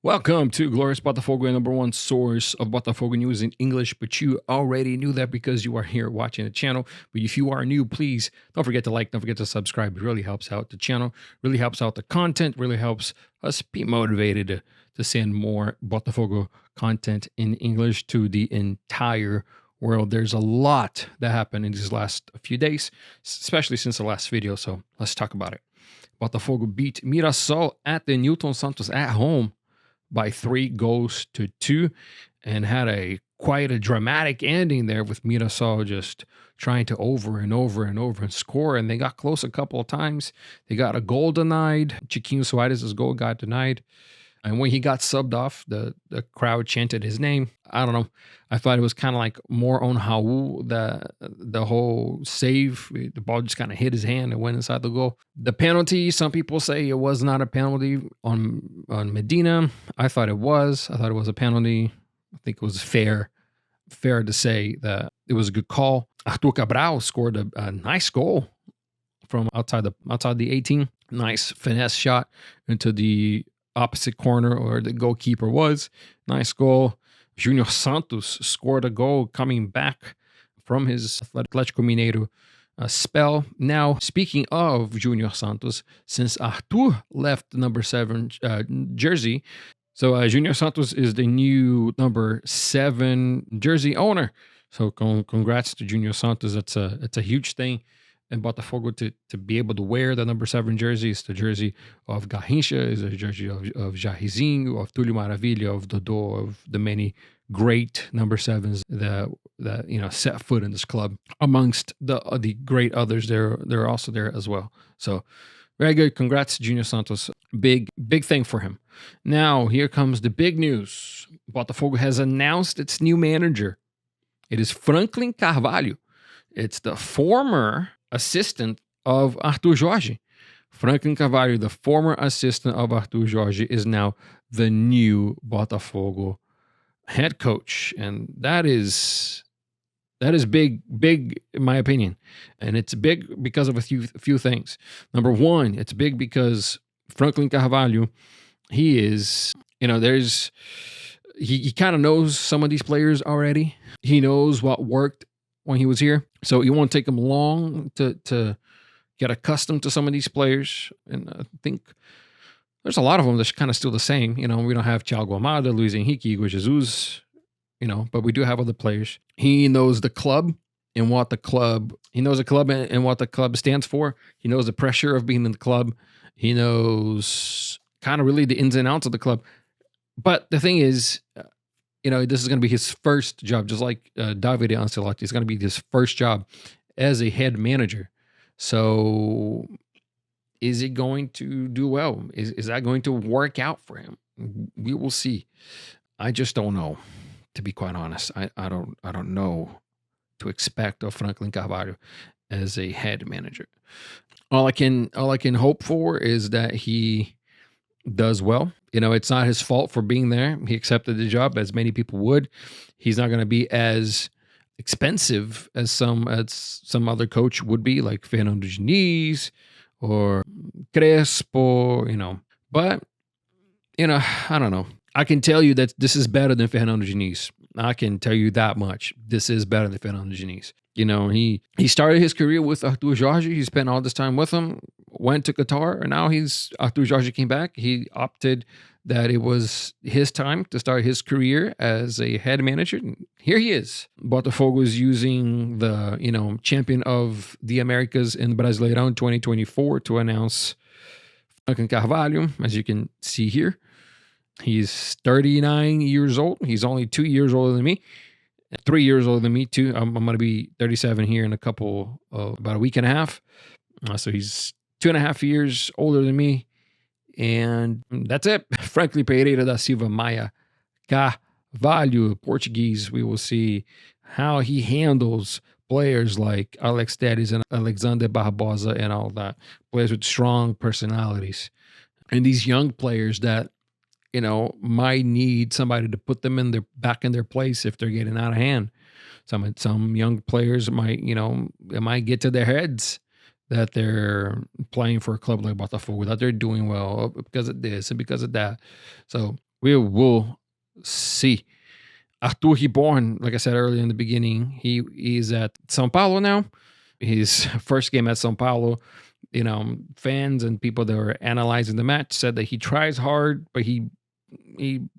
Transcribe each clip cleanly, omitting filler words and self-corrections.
Welcome to Glorious Botafogo, your number one source of Botafogo news in English, but you already knew that because you are here watching the channel. But if you are new, please don't forget to like, don't forget to subscribe. It really helps out the channel, really helps out the content, really helps us be motivated to send more Botafogo content in English to the entire world. There's a lot that happened in these last few days, especially since the last video, so let's talk about it. Botafogo beat Mirassol at the Newton Santos at home by 3-2 and had quite a dramatic ending there with Mirassol just trying to over and score, and they got close a couple of times. They got a goal denied. Chiquinho Soares' goal got denied. And when he got subbed off, the crowd chanted his name. I don't know. I thought it was kind of like more on Raul, the whole save. The ball just kind of hit his hand and went inside the goal. The penalty, some people say it was not a penalty on Medina. I thought it was. I thought it was a penalty. I think it was fair to say that it was a good call. Arthur Cabral scored a nice goal from outside the 18. Nice finesse shot into the opposite corner where the goalkeeper was. Nice goal. Junior Santos scored a goal coming back from his Atlético Mineiro spell. Now, speaking of Junior Santos, since Arthur left the number 7 jersey, so Junior Santos is the new number 7 jersey owner. So congrats to Junior Santos. It's a huge thing in Botafogo to be able to wear the number 7 jersey. It's the jersey of Garrincha, is a jersey of Jairzinho, of Túlio Maravilha, of Dodô, of the many great number 7s that set foot in this club. Amongst the great others, they're also there as well. So very good. Congrats to Junior Santos. Big thing for him. Now here comes the big news. Botafogo has announced its new manager. It is Franklin Carvalho. It's the former assistant of Arthur Jorge. Franklin Carvalho, the former assistant of Arthur Jorge, is now the new Botafogo head coach. And that is big in my opinion. And it's big because of a few things. Number one, it's big because Franklin Carvalho, he is, he kind of knows some of these players already. He knows what worked when he was here. So it won't take him long to get accustomed to some of these players. And I think there's a lot of them that's kind of still the same. We don't have Thiago Almada, Luis Henrique, Igor Jesus, but we do have other players. He knows the club and what the club, he knows the club and what the club stands for. He knows the pressure of being in the club. He knows kind of really the ins and outs of the club. But the thing is, this is going to be his first job, just like Davide Ancelotti. It's going to be his first job as a head manager. So is it going to do well? Is that going to work out for him? We will see. I just don't know, to be quite honest. I don't know to expect of Franklin Carvalho as a head manager. All I can hope for is that he does well. It's not his fault for being there. He accepted the job, as many people would. He's not going to be as expensive as some other coach would be, like Fernando Diniz or Crespo, But, I don't know. I can tell you that this is better than Fernando Diniz. I can tell you that much. This is better than Fernando Diniz. He started his career with Arthur Jorge. He spent all this time with him, went to Qatar, and now Arthur Jorge came back. He opted that it was his time to start his career as a head manager. And here he is. Botafogo is using the, champion of the Americas in Brasileirão 2024 to announce Franklin Carvalho, as you can see here. He's 39 years old. He's only 2 years older than me. 3 years older than me, too. I'm going to be 37 here in about a week and a half. So he's 2.5 years older than me. And that's it. Franklin Pereira da Silva Maia Carvalho, Portuguese. We will see how he handles players like Alex Telles and Alexander Barbosa and all that. Players with strong personalities. And these young players that, might need somebody to put them back in their place if they're getting out of hand. Some young players might, it might get to their heads that they're playing for a club like Botafogo, that they're doing well because of this and because of that. So We will see. Arthur Reborn, like I said earlier in the beginning, he's at São Paulo now. His first game at São Paulo, fans and people that were analyzing the match said that he tries hard, but he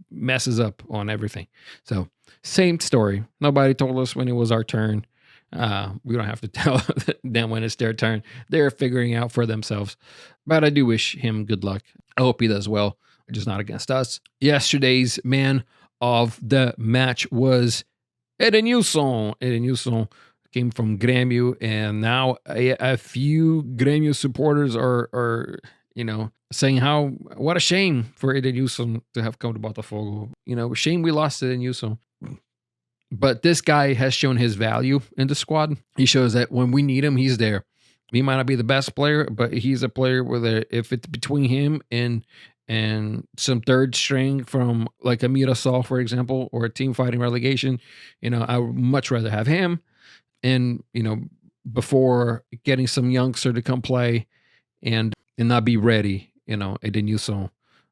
messes up on everything. So same story. Nobody told us when it was our turn. We don't have to tell them when it's their turn. They're figuring out for themselves. But I do wish him good luck. I hope he does well, just not against us. Yesterday's man of the match was Edenilson. Edenilson came from Grêmio, and now a few Grêmio supporters are saying what a shame for Edenilson to have come to Botafogo. Shame we lost Edenilson. But this guy has shown his value in the squad. He shows that when we need him, he's there. He might not be the best player, but he's a player where if it's between him and some third string from like a Mirassol, for example, or a team fighting relegation, I would much rather have him. And, before getting some youngster to come play and not be ready, Edenilson.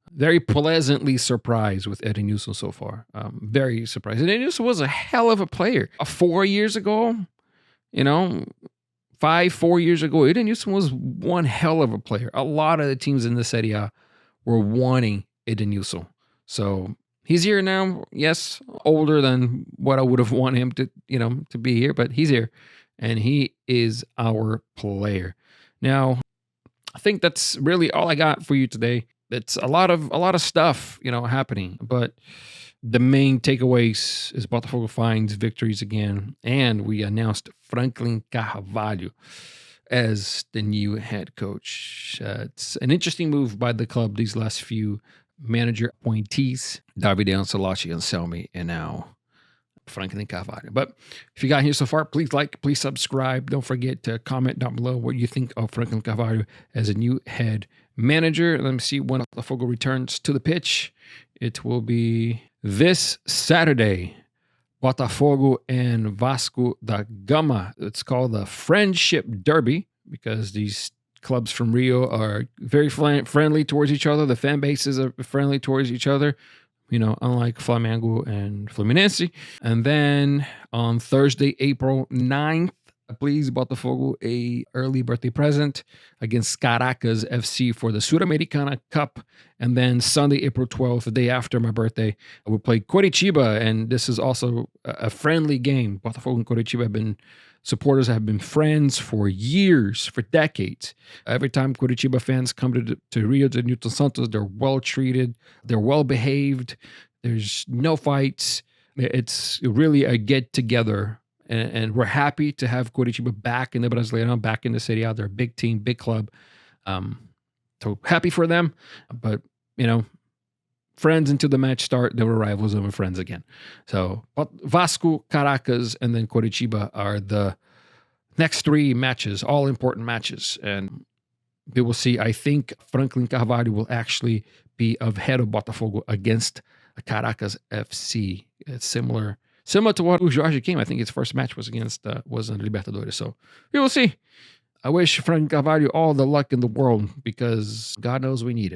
Very pleasantly surprised with Edenilson so far. Very surprised. Edenilson was a hell of a player. 4 years ago, 4 years ago, Edenilson was one hell of a player. A lot of the teams in the Serie A were wanting Edenilson. So he's here now. Yes, older than what I would have wanted him to be here, but he's here. And he is our player. Now, I think that's really all I got for you today. It's a lot of stuff, happening, but the main takeaways is Botafogo finds victories again, and we announced Franklin Carvalho as the new head coach. It's an interesting move by the club. These last few manager appointees, Davide Ancelotti, Anselmi, and now Franklin Carvalho. But if you got here so far, please like, please subscribe. Don't forget to comment down below what you think of Franklin Carvalho as a new head manager. Let me see when Botafogo returns to the pitch. It will be this Saturday. Botafogo and Vasco da Gama. It's called the Friendship Derby because these clubs from Rio are very friendly towards each other. The fan bases are friendly towards each other, unlike Flamengo and Fluminense. And then on Thursday, April 9th, please Botafogo a early birthday present against Caracas FC for the Sul-Americana Cup. And then Sunday, April 12th, the day after my birthday, I will play Coritiba. And this is also a friendly game. Botafogo and Coritiba supporters have been friends for years, for decades. Every time Coritiba fans come to Rio de Newton Santos, they're well treated, they're well behaved, there's no fights. It's really a get together. And we're happy to have Coritiba back in the Brasileirão, back in the Serie A. They're a big team, big club. So happy for them. But, friends until the match start, they were rivals and we're friends again. So but Vasco, Caracas, and then Coritiba are the next three matches, all important matches. And we will see. I think Franklin Carvalho will actually be of head of Botafogo against Caracas FC. It's similar to what Jorge came. I think his first match was against was in Libertadores. So we will see. I wish Frank Carvalho all the luck in the world because God knows we need it.